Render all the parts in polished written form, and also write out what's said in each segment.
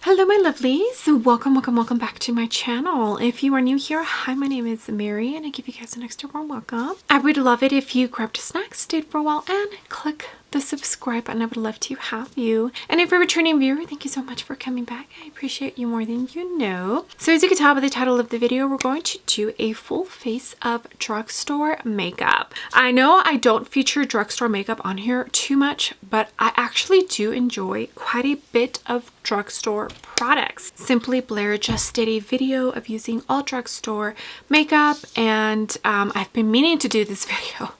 Hello my lovelies, welcome back to my channel. If you are new here, hi, my name is Mary and I give you guys an extra warm welcome. I would love it if you grabbed a snack, stayed for a while, and click the subscribe button. I would love to have you. And if you're a returning viewer, thank you so much for coming back. I appreciate you more than you know. So as you can tell by the title of the video, we're going to do a full face of drugstore makeup. I know I don't feature drugstore makeup on here too much, but I actually do enjoy quite a bit of drugstore products. Simply Blair just did a video of using all drugstore makeup, and I've been meaning to do this video.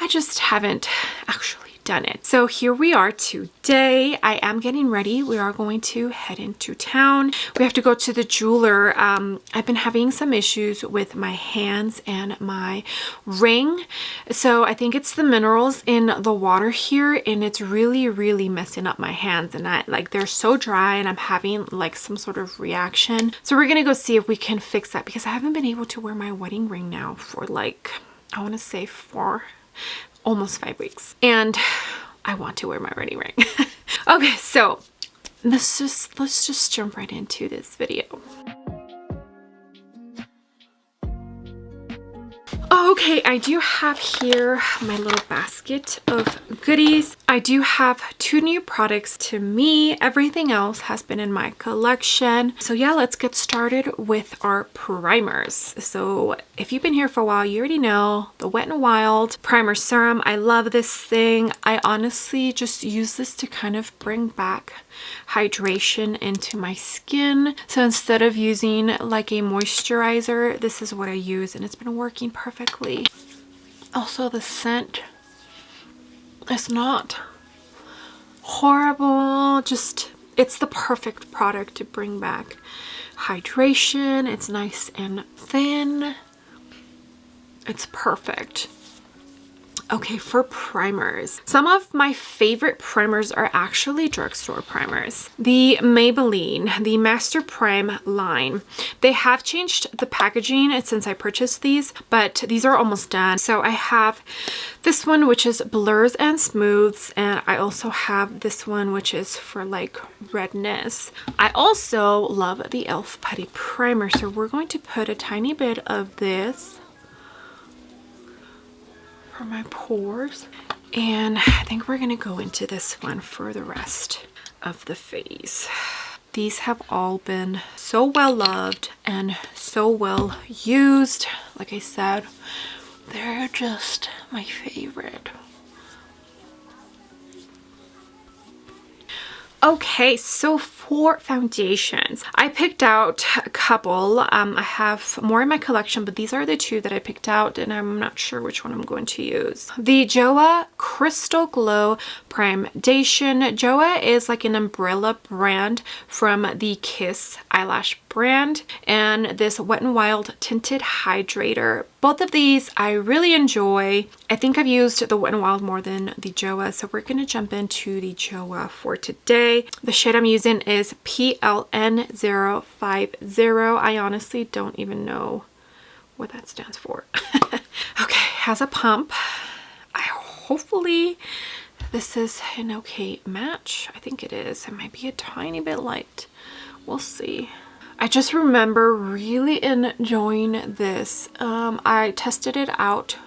I just haven't actually done it. So here we are today. I am getting ready. We are going to head into town. We have to go to the jeweler. I've been having some issues with my hands and my ring. So I think it's the minerals in the water here, and it's really messing up my hands, and they're so dry and I'm having like some sort of reaction. So we're gonna go see if we can fix that, because I haven't been able to wear my wedding ring now for like, I want to say for almost 5 weeks, and I want to wear my wedding ring. Okay, so let's just jump right into this video. Okay, I do have here my little basket of goodies. I do have 2 new products to me. Everything else has been in my collection. So yeah, let's get started with our primers. So if you've been here for a while, you already know the Wet n Wild Primer Serum. I love this thing. I honestly just use this to kind of bring back hydration into my skin. So instead of using like a moisturizer, this is what I use, and it's been working perfectly. Also, the scent is not horrible, just it's the perfect product to bring back hydration. It's nice and thin. It's perfect. Okay, for primers, some of my favorite primers are actually drugstore primers. The Maybelline, the Master Prime line. They have changed the packaging since I purchased these, but these are almost done. So I have this one, which is blurs and smooths, and I also have this one, which is for like redness. I also love the e.l.f. Putty Primer, so we're going to put a tiny bit of this for my pores, and I think we're gonna go into this one for the rest of the face. These have all been so well loved and so well used. Like I said, they're just my favorite. Okay, so for foundations, I picked out a couple. I have more in my collection, but these are the 2 that I picked out, and I'm not sure which one I'm going to use. The Joa Crystal Glow Primedation. Joa is like an umbrella brand from the Kiss eyelash brand, and this Wet n Wild Tinted Hydrator. Both of these I really enjoy. I think I've used the Wet n Wild more than the Joa, so we're going to jump into the Joa for today. The shade I'm using is PLN050. I honestly don't even know what that stands for. Okay, has a pump. Hopefully this is an okay match. I think it is. It might be a tiny bit light. We'll see. I just remember really enjoying this. I tested it out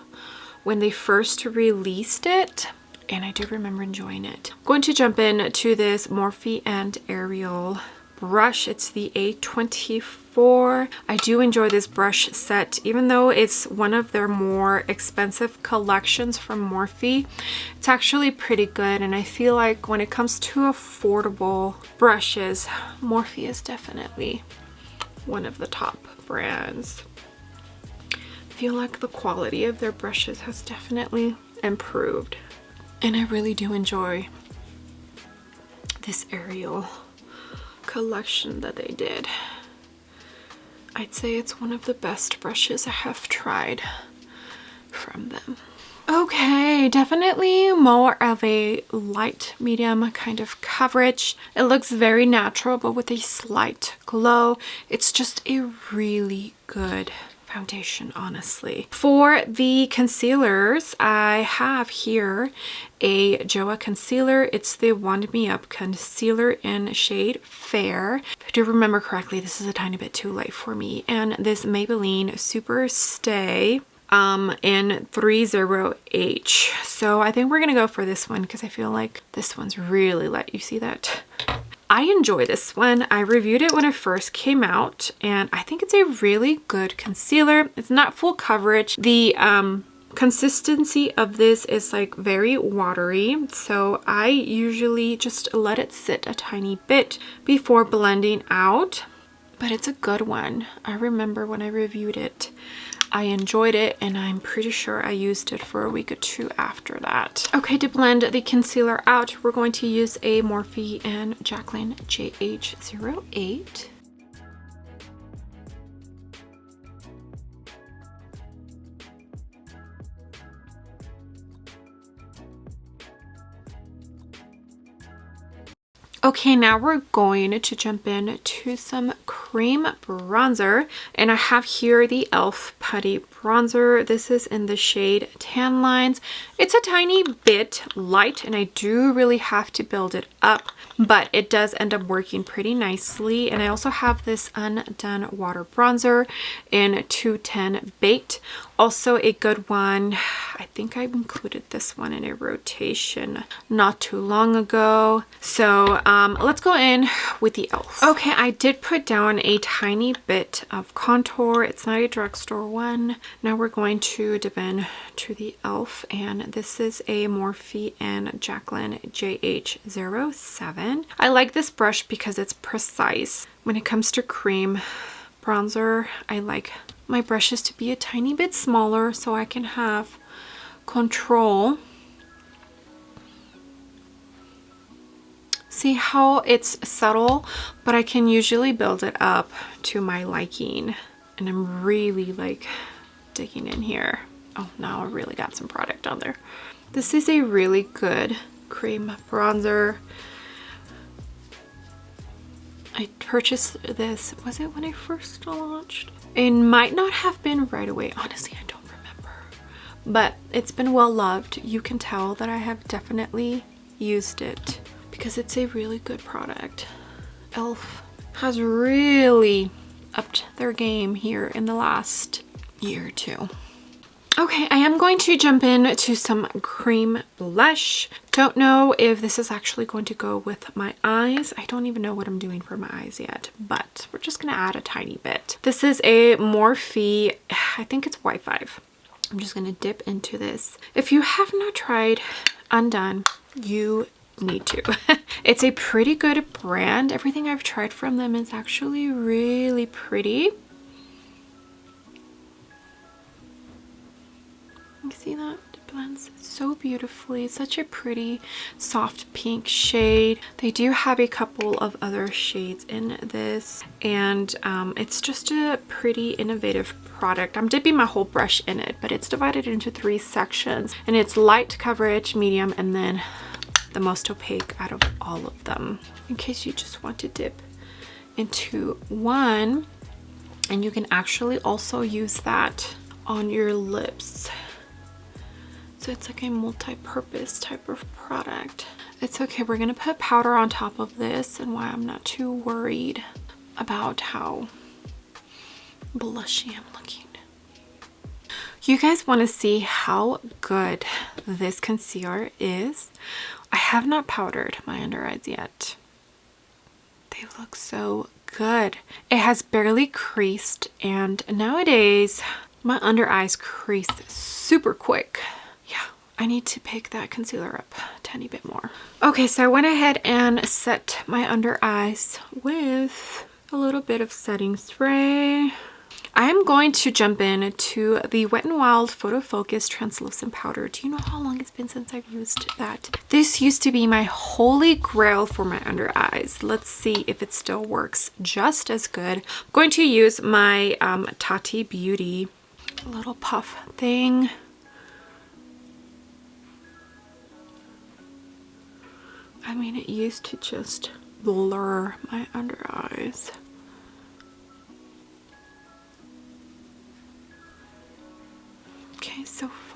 when they first released it, and I do remember enjoying it. I'm going to jump in to this Morphe and Ariel brush. It's the A24. I do enjoy this brush set, even though it's one of their more expensive collections from Morphe. It's actually pretty good, and I feel like when it comes to affordable brushes, Morphe is definitely one of the top brands. I feel like the quality of their brushes has definitely improved, and I really do enjoy this Ariel collection that they did. I'd say it's one of the best brushes I have tried from them. Okay, definitely more of a light medium kind of coverage. It looks very natural, but with a slight glow. It's just a really good foundation, honestly. For the concealers, I have here a JOA concealer. It's the Wand Me Up concealer in shade Fair. If I do remember correctly, this is a tiny bit too light for me. And this Maybelline Super Stay in 30H. So I think we're gonna go for this one because I feel like this one's really light. You see that? I enjoy this one. I reviewed it when it first came out and I think it's a really good concealer. It's not full coverage. The consistency of this is like very watery, so I usually just let it sit a tiny bit before blending out, but it's a good one. I remember when I reviewed it, I enjoyed it and I'm pretty sure I used it for a week or two after that. Okay, to blend the concealer out, we're going to use a Morphe and Jaclyn JH08. Okay, now we're going to jump in to some cream bronzer, and I have here the e.l.f. Putty Bronzer. This is in the shade Tan Lines. It's a tiny bit light and I do really have to build it up, but it does end up working pretty nicely. And I also have this Undone Water Bronzer in 210 Baked. Also a good one. I think I included this one in a rotation not too long ago. So let's go in with the e.l.f. Okay, I did put down a tiny bit of contour. It's not a drugstore one. Now we're going to dip in to the e.l.f. and this is a Morphe and Jaclyn JH07. I like this brush because it's precise. When it comes to cream bronzer, I like my brushes to be a tiny bit smaller so I can have control. See how it's subtle, but I can usually build it up to my liking. And I'm really like digging in here. Oh, now I really got some product on there. This is a really good cream bronzer. I purchased this, was it when I first launched? It might not have been right away. Honestly, I don't remember. But it's been well loved. You can tell that I have definitely used it because it's a really good product. e.l.f. has really upped their game here in the last year or two. Okay, I am going to jump in to some cream blush. Don't know if this is actually going to go with my eyes. I don't even know what I'm doing for my eyes yet, but we're just gonna add a tiny bit. This is a Morphe, I think it's Y5. I'm just gonna dip into this. If you have not tried Undone, you need to. It's a pretty good brand. Everything I've tried from them is actually really pretty. You see that? It blends so beautifully. It's such a pretty soft pink shade. They do have a couple of other shades in this, and it's just a pretty innovative product. I'm dipping my whole brush in it, but it's divided into 3 sections, and it's light coverage, medium, and then the most opaque out of all of them, in case you just want to dip into one. And you can actually also use that on your lips. So it's like a multi-purpose type of product. It's okay, we're gonna put powder on top of this, and why I'm not too worried about how blushy I'm looking. You guys want to see how good this concealer is? I have not powdered my under eyes yet. They look so good. It has barely creased, and nowadays my under eyes crease super quick. Yeah, I need to pick that concealer up a tiny bit more. Okay, so I went ahead and set my under eyes with a little bit of setting spray. I'm going to jump in to the Wet n Wild Photo Focus Translucent Powder. Do you know how long it's been since I've used that? This used to be my holy grail for my under eyes. Let's see if it still works just as good. I'm going to use my Tati Beauty little puff thing. I mean, it used to just blur my under eyes.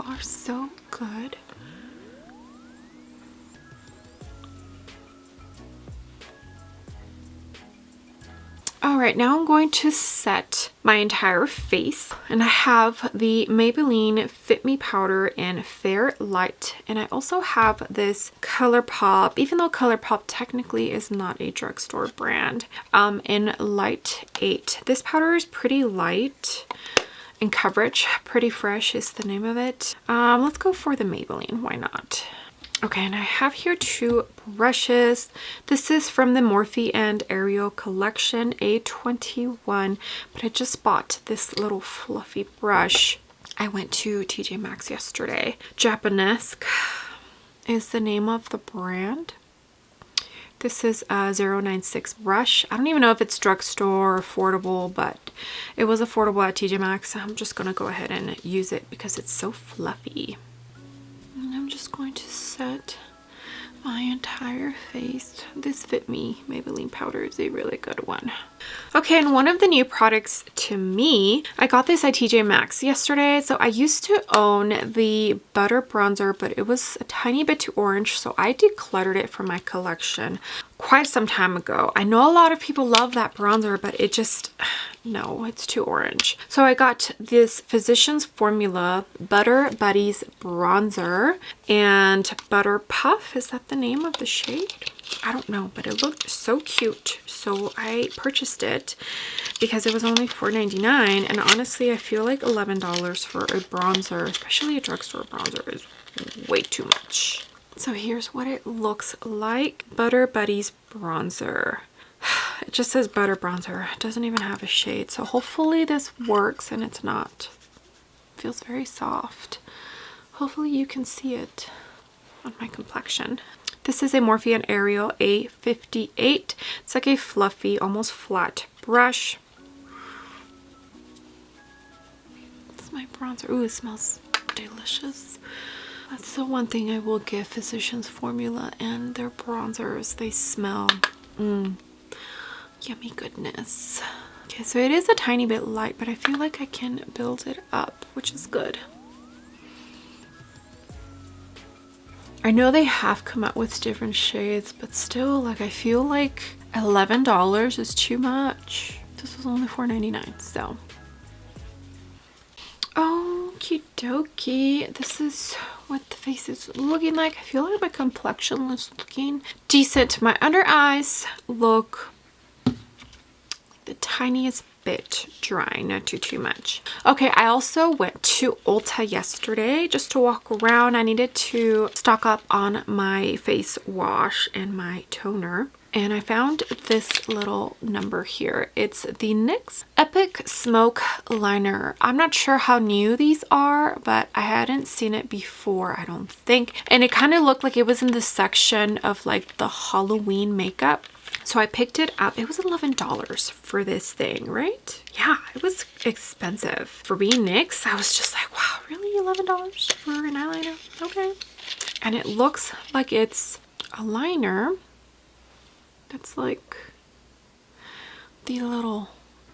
are so good. All right, now I'm going to set my entire face, and I have the Maybelline Fit Me powder in Fair Light, and I also have this ColourPop, even though ColourPop technically is not a drugstore brand, in Light 8. This powder is pretty light in coverage. Pretty Fresh is the name of it. Let's go for the Maybelline, why not? Okay, and I have here 2 brushes. This is from the Morphe and Ariel collection, A21, but I just bought this little fluffy brush. I went to TJ Maxx yesterday. Japanesque is the name of the brand. This is a 096 brush. I don't even know if it's drugstore or affordable, but it was affordable at TJ Maxx. I'm just gonna go ahead and use it because it's so fluffy. And I'm just going to set my entire face. This Fit Me Maybelline powder is a really good one. Okay, and one of the new products to me, I got this at TJ Maxx yesterday. So I used to own the Butter Bronzer, but it was a tiny bit too orange, so I decluttered it from my collection quite some time ago. I know a lot of people love that bronzer, but it just, no, it's too orange. So I got this Physicians Formula Butter Buddies bronzer and Butter Puff. Is that the name of the shade? I don't know, but it looked so cute, so I purchased it because it was only $4.99, and honestly I feel like $11 for a bronzer, especially a drugstore bronzer, is way too much. So here's what it looks like. Butter Buddies bronzer. It just says Butter Bronzer. It doesn't even have a shade, so hopefully this works, and it's not. It feels very soft. Hopefully you can see it on my complexion. This is a Morphe and Ariel A58. It's like a fluffy, almost flat brush. This is my bronzer. Ooh, it smells delicious. That's the one thing I will give Physicians Formula and their bronzers. They smell yummy goodness. Okay, so it is a tiny bit light, but I feel like I can build it up, which is good. I know they have come out with different shades, but still, like, I feel like $11 is too much. This was only $4.99, so. Okie dokie. This is what the face is looking like. I feel like my complexion is looking decent. My under eyes look the tiniest bit dry, not too much. Okay, I also went to Ulta yesterday just to walk around. I needed to stock up on my face wash and my toner, and I found this little number here. It's the NYX Epic Smoke Liner. I'm not sure how new these are, but I hadn't seen it before, I don't think, and it kind of looked like it was in the section of like the Halloween makeup. So I picked it up. It was $11 for this thing, right? Yeah, it was expensive. For being NYX, I was just like, wow, really? $11 for an eyeliner? Okay. And it looks like it's a liner that's like the little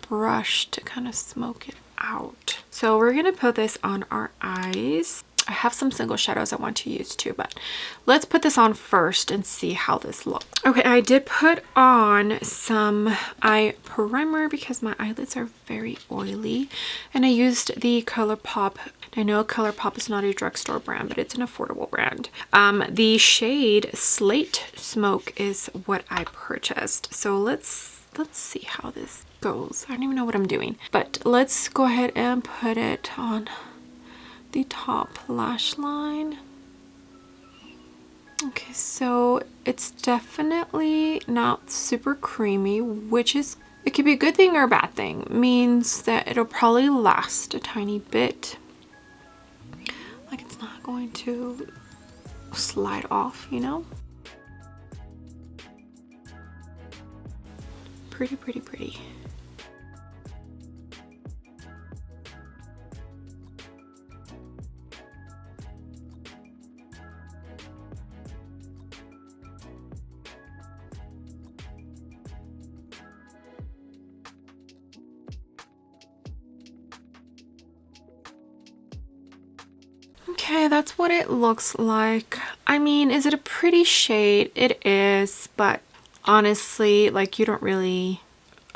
brush to kind of smoke it out. So we're going to put this on our eyes. I have some single shadows I want to use too, but let's put this on first and see how this looks. Okay, I did put on some eye primer because my eyelids are very oily, and I used the ColourPop. I know ColourPop is not a drugstore brand, but it's an affordable brand. The shade Slate Smoke is what I purchased. So let's see how this goes. I don't even know what I'm doing, but let's go ahead and put it on the top lash line. Okay, so it's definitely not super creamy, which is, it could be a good thing or a bad thing. It means that it'll probably last a tiny bit. Like, it's not going to slide off, you know? Pretty, pretty, pretty. Okay, that's what it looks like. I mean, is it a pretty shade? It is, but honestly, like, you don't really,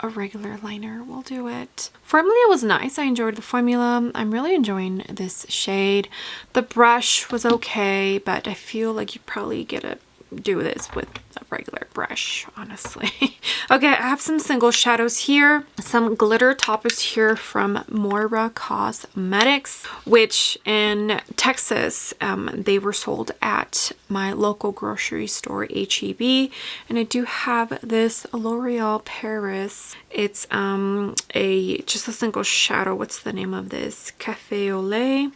a regular liner will do it. Formula was nice. I enjoyed the formula. I'm really enjoying this shade. The brush was okay, but I feel like you probably get to do this with a regular brush, honestly. Okay, I have some single shadows here. Some glitter toppers here from Moira Cosmetics, which in Texas, they were sold at my local grocery store, HEB. And I do have this L'Oreal Paris. It's just a single shadow. What's the name of this? Cafe au lait.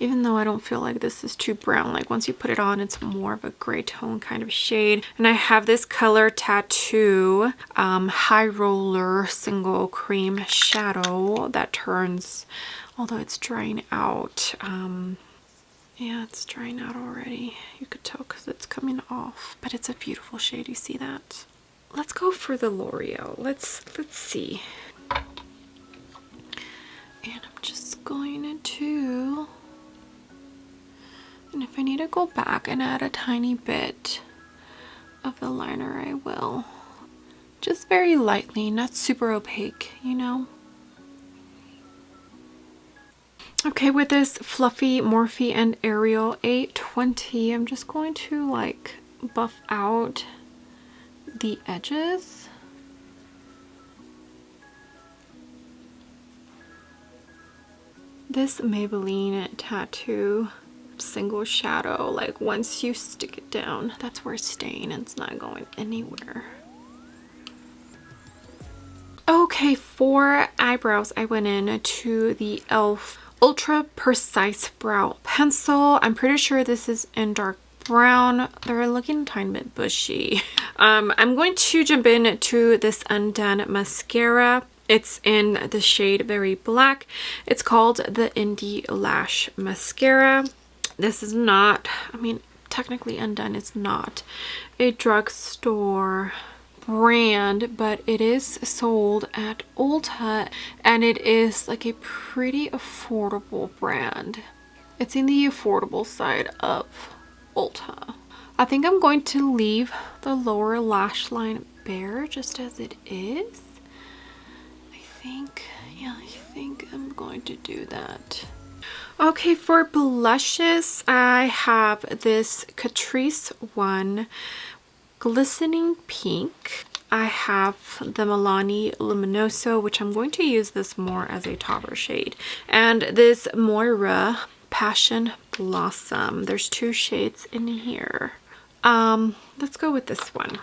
Even though I don't feel like this is too brown, like once you put it on, it's more of a gray tone kind of shade. And I have this Color Tattoo High Roller Single Cream Shadow that turns, although it's drying out. Yeah, it's drying out already. You could tell because it's coming off, but it's a beautiful shade. You see that? Let's go for the L'Oreal. Let's see. And I'm just going to, and if I need to go back and add a tiny bit of the liner, I will. Just very lightly, not super opaque, you know? Okay, with this Fluffy Morphe and Ariel 820, I'm just going to like buff out the edges. This Maybelline Tattoo single shadow, like once you stick it down, that's where it's staying and it's not going anywhere. Okay, for eyebrows, I went in to the e.l.f. Ultra Precise Brow Pencil. I'm pretty sure this is in dark brown. They're looking a tiny bit bushy. I'm going to jump in to this Undone Mascara. It's in the shade Very Black. It's called the Indie Lash Mascara. This is not, I mean, technically Undone is not a drugstore brand, but it is sold at Ulta and it is like a pretty affordable brand. It's in the affordable side of Ulta. I think I'm going to leave the lower lash line bare just as it is. I think I'm going to do that. Okay, for blushes, I have this Catrice one Glistening Pink. I have the Milani Luminoso, which I'm going to use this more as a topper shade. And this Moira Passion Blossom. There's two shades in here. Let's go with this one.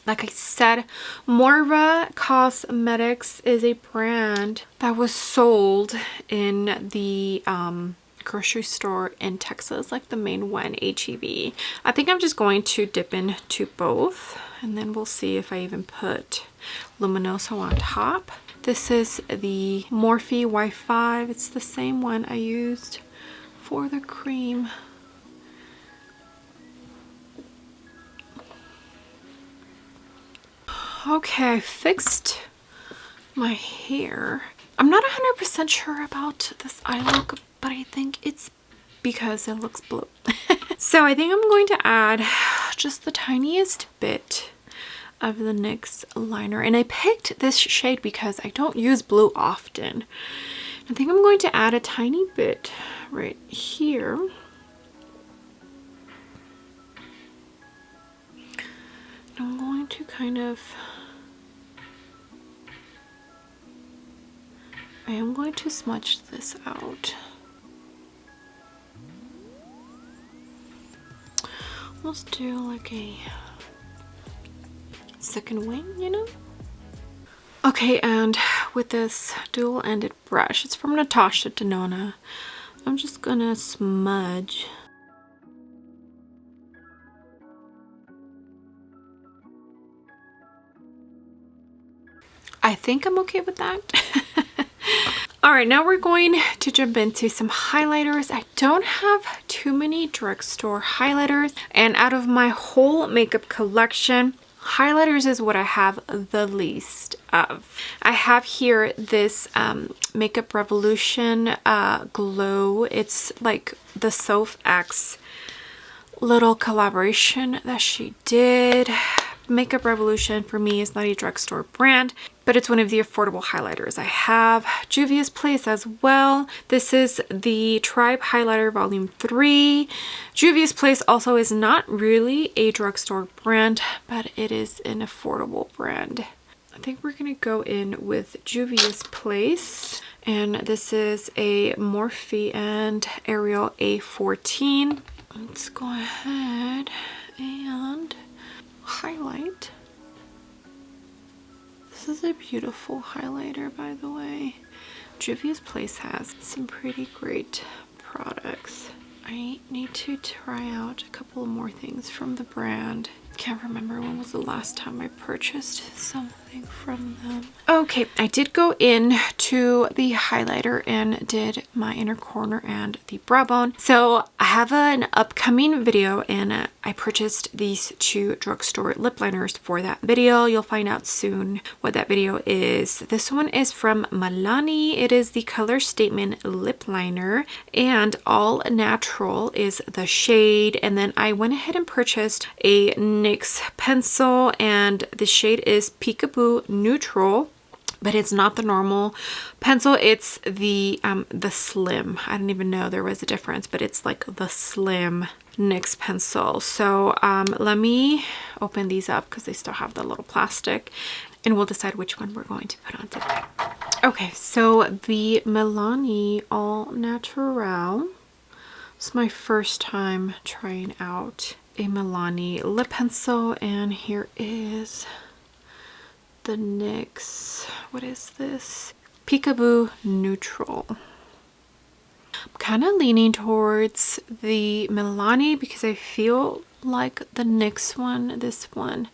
Like I said, Moira Cosmetics is a brand that was sold in the grocery store in Texas, like the main one, HEB. I think I'm just going to dip into both and then we'll see if I even put Luminoso on top. This is the Morphe Y5. It's the same one I used for the cream. Okay, I fixed my hair. I'm not 100% sure about this eye look, but I think it's because it looks blue. So I think I'm going to add just the tiniest bit of the NYX liner. And I picked this shade because I don't use blue often. I think I'm going to add a tiny bit right here. I'm going to I am going to smudge this out. Let's do like a second wing, you know? Okay, and with this dual-ended brush, it's from Natasha Denona, I'm just gonna smudge. I think I'm okay with that. All right, now we're going to jump into some highlighters. I don't have too many drugstore highlighters, and out of my whole makeup collection, highlighters is what I have the least of. I have here this Makeup Revolution Glow. It's like the Soph X little collaboration that she did. Makeup Revolution for me is not a drugstore brand, but it's one of the affordable highlighters I have. Juvia's Place as well. This is the Tribe Highlighter Volume 3. Juvia's Place also is not really a drugstore brand, but it is an affordable brand. I think we're gonna go in with Juvia's Place, and this is a Morphe and Ariel A14. Let's go ahead and highlight. This is a beautiful highlighter, by the way. Juvia's Place has some pretty great products. I need to try out a couple of more things from the brand. Can't remember when was the last time I purchased something from them. Okay, I did go in to the highlighter and did my inner corner and the brow bone. So I have an upcoming video, and I purchased these two drugstore lip liners for that video. You'll find out soon what that video is. This one is from Milani. It is the Color Statement lip liner, and All Natural is the shade. And then I went ahead and purchased a NYX pencil, and the shade is Peekaboo Neutral, but it's not the normal pencil. It's the slim. I didn't even know there was a difference, but it's like the slim NYX pencil. So let me open these up because they still have the little plastic, and we'll decide which one we're going to put on today. Okay, so the Milani All Natural. It's my first time trying out a Milani lip pencil, and here is the NYX, what is this? Peekaboo Neutral. I'm kind of leaning towards the Milani because I feel like the NYX one, this one,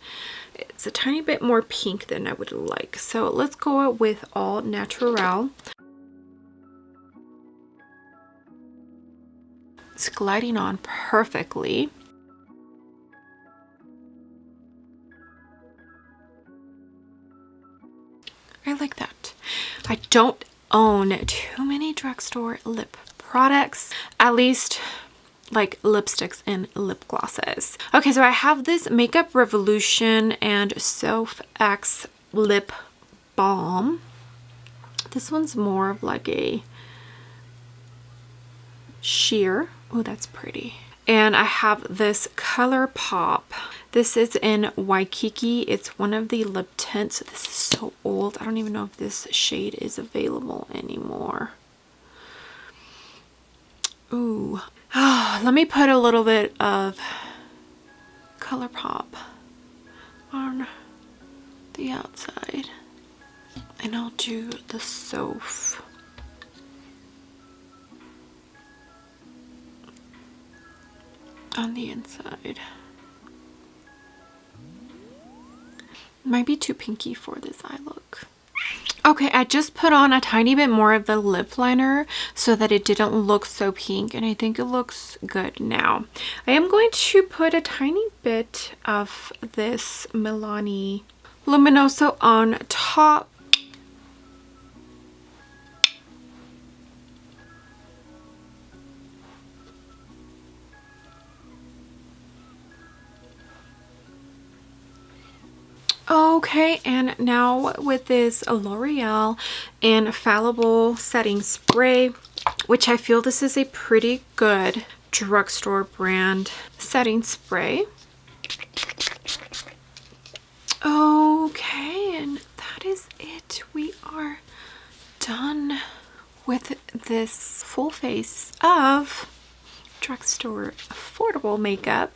it's a tiny bit more pink than I would like. So let's go with All Natural. It's gliding on perfectly. I like that. I don't own too many drugstore lip products, at least like lipsticks and lip glosses. Okay, so I have this Makeup Revolution and Soph X lip balm. This one's more of like a sheer. Oh, that's pretty. And I have this Color Pop. This is in Waikiki. It's one of the lip tints. This is so old. I don't even know if this shade is available anymore. Ooh. Oh, let me put a little bit of Color Pop on the outside. And I'll do the Soph on the inside. Might be too pinky for this eye look. Okay, I just put on a tiny bit more of the lip liner so that it didn't look so pink, and I think it looks good now. I am going to put a tiny bit of this Milani Luminoso on top. Okay, and now with this L'Oreal Infallible Setting Spray, which I feel this is a pretty good drugstore brand setting spray. Okay, and that is it. We are done with this full face of drugstore affordable makeup.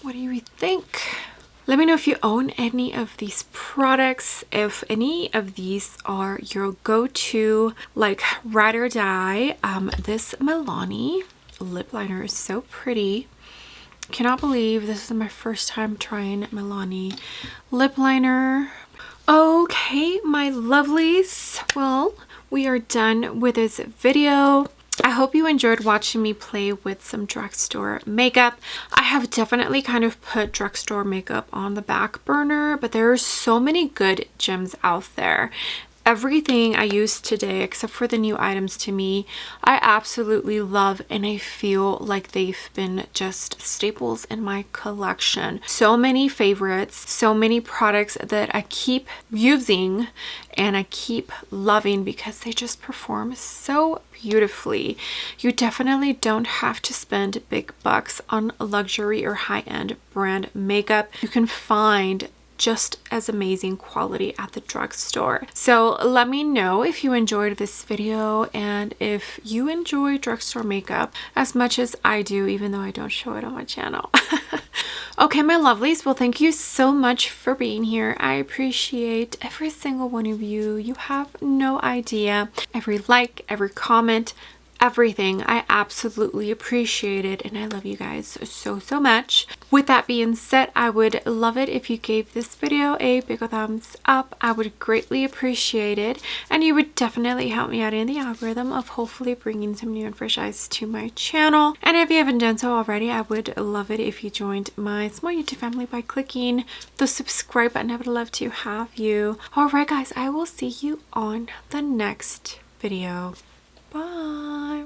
What do you think? Let me know if you own any of these products, if any of these are your go-to, like ride or die. This Milani lip liner is so pretty. Cannot believe this is my first time trying Milani lip liner. Okay, my lovelies. Well, we are done with this video. I hope you enjoyed watching me play with some drugstore makeup. I have definitely kind of put drugstore makeup on the back burner, but there are so many good gems out there. Everything I used today, except for the new items to me, I absolutely love, and I feel like they've been just staples in my collection. So many favorites, so many products that I keep using and I keep loving because they just perform so beautifully. You definitely don't have to spend big bucks on luxury or high-end brand makeup. You can find just as amazing quality at the drugstore. So let me know if you enjoyed this video and if you enjoy drugstore makeup as much as I do, even though I don't show it on my channel. Okay, my lovelies, well, thank you so much for being here. I appreciate every single one of you. You have no idea. Every like, every comment, everything. I absolutely appreciate it, and I love you guys so much. With that being said, I would love it if you gave this video a big thumbs up. I would greatly appreciate it, and you would definitely help me out in the algorithm of hopefully bringing some new and fresh eyes to my channel. And if you haven't done so already, I would love it if you joined my small YouTube family by clicking the subscribe button. I would love to have you. Alright guys, I will see you on the next video. Bye.